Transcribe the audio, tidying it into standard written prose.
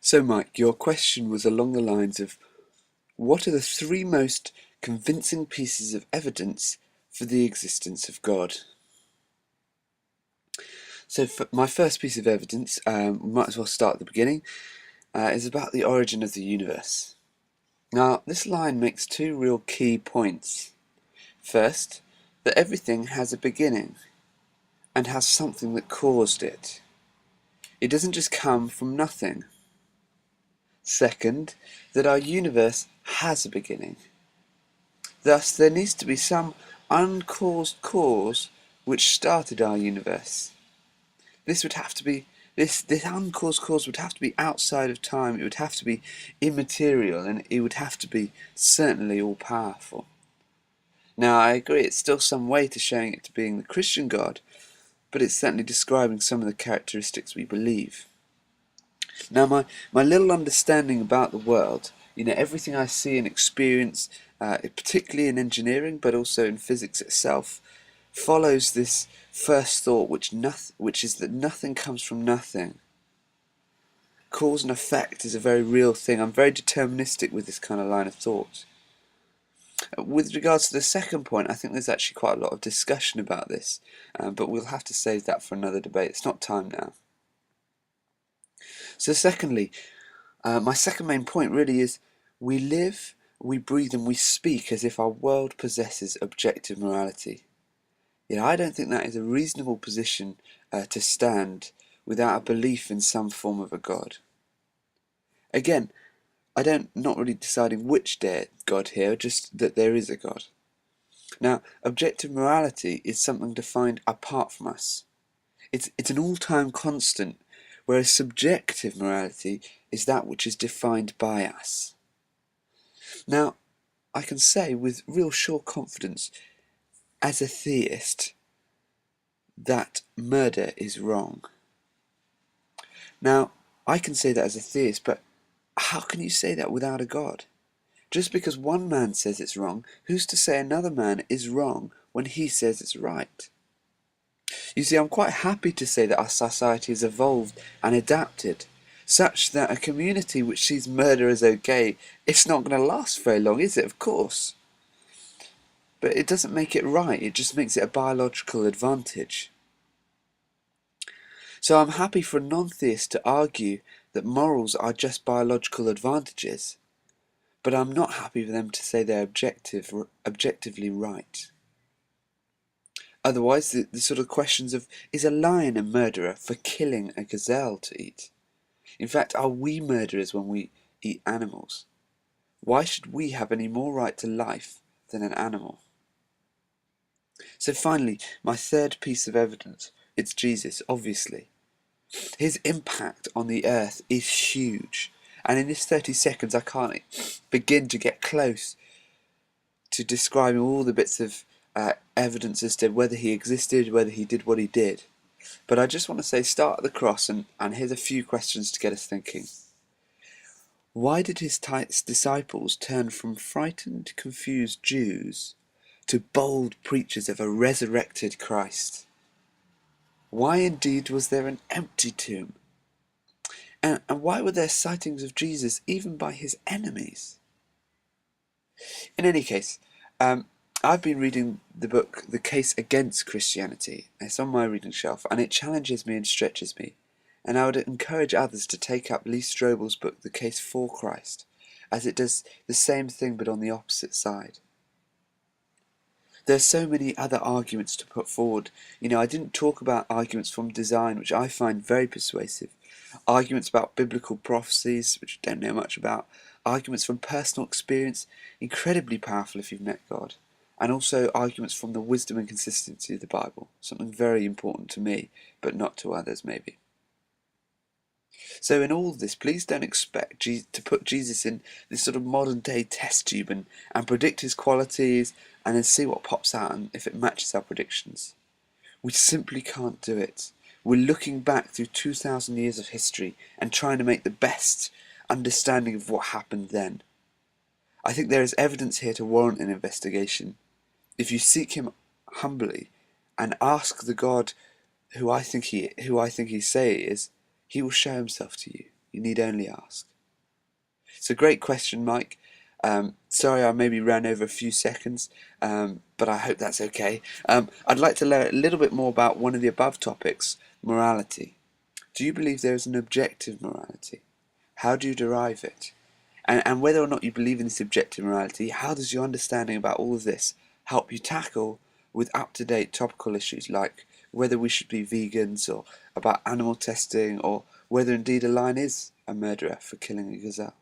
So, Mike, your question was along the lines of what are the three most convincing pieces of evidence for the existence of God? So, for my first piece of evidence, we might as well start at the beginning, is about the origin of the universe. Now, this line makes two real key points. First, that everything has a beginning and has something that caused it. It doesn't just come from nothing. Second, that our universe has a beginning. Thus, there needs to be some uncaused cause which started our universe. This would have to be this uncaused cause would have to be outside of time. It would have to be immaterial, and it would have to be certainly all powerful. Now, I agree, it's still some way to showing it to being the Christian God, but it's certainly describing some of the characteristics we believe. Now, my little understanding about the world, everything I see and experience, particularly in engineering, but also in physics itself, follows this first thought, which is that nothing comes from nothing. Cause and effect is a very real thing. I'm very deterministic with this kind of line of thought. With regards to the second point, I think there's actually quite a lot of discussion about this, but we'll have to save that for another debate. It's not time now. So secondly, my second main point really is we live, we breathe and we speak as if our world possesses objective morality. Yet I don't think that is a reasonable position to stand without a belief in some form of a God. Again, not really deciding which God here, just that there is a God. Now, objective morality is something defined apart from us. It's an all-time constant, whereas subjective morality is that which is defined by us. Now, I can say with real sure confidence, as a theist, that murder is wrong. Now, I can say that as a theist, but how can you say that without a God? Just because one man says it's wrong, who's to say another man is wrong when he says it's right? You see, I'm quite happy to say that our society has evolved and adapted, such that a community which sees murder as okay, it's not going to last very long, is it? Of course. But it doesn't make it right, it just makes it a biological advantage. So I'm happy for a non-theist to argue that morals are just biological advantages, but I'm not happy for them to say they're objectively right. Otherwise, the sort of questions of, is a lion a murderer for killing a gazelle to eat? In fact, are we murderers when we eat animals? Why should we have any more right to life than an animal? So finally, my third piece of evidence, it's Jesus, obviously. His impact on the earth is huge, and in this 30 seconds I can't begin to get close to describing all the bits of evidence as to whether he existed, whether he did what he did. But I just want to say, start at the cross, and here's a few questions to get us thinking. Why did his disciples turn from frightened, confused Jews to bold preachers of a resurrected Christ? Why indeed was there an empty tomb? And why were there sightings of Jesus even by his enemies? In any case, I've been reading the book The Case Against Christianity. It's on my reading shelf, and it challenges me and stretches me. And I would encourage others to take up Lee Strobel's book The Case for Christ, as it does the same thing but on the opposite side. There are so many other arguments to put forward. I didn't talk about arguments from design, which I find very persuasive. Arguments about biblical prophecies, which I don't know much about. Arguments from personal experience, incredibly powerful if you've met God. And also arguments from the wisdom and consistency of the Bible, something very important to me, but not to others maybe. So in all this, please don't expect to put Jesus in this sort of modern day test tube and predict his qualities and then see what pops out and if it matches our predictions. We simply can't do it. We're looking back through 2,000 years of history and trying to make the best understanding of what happened then. I think there is evidence here to warrant an investigation. If you seek him humbly and ask the God who I think he say he is, he will show himself to you. You need only ask. It's a great question, Mike. Sorry I maybe ran over a few seconds, but I hope that's okay. I'd like to learn a little bit more about one of the above topics, morality. Do you believe there is an objective morality? How do you derive it? And whether or not you believe in this objective morality, how does your understanding about all of this help you tackle with up-to-date topical issues like whether we should be vegans or about animal testing or whether indeed a lion is a murderer for killing a gazelle?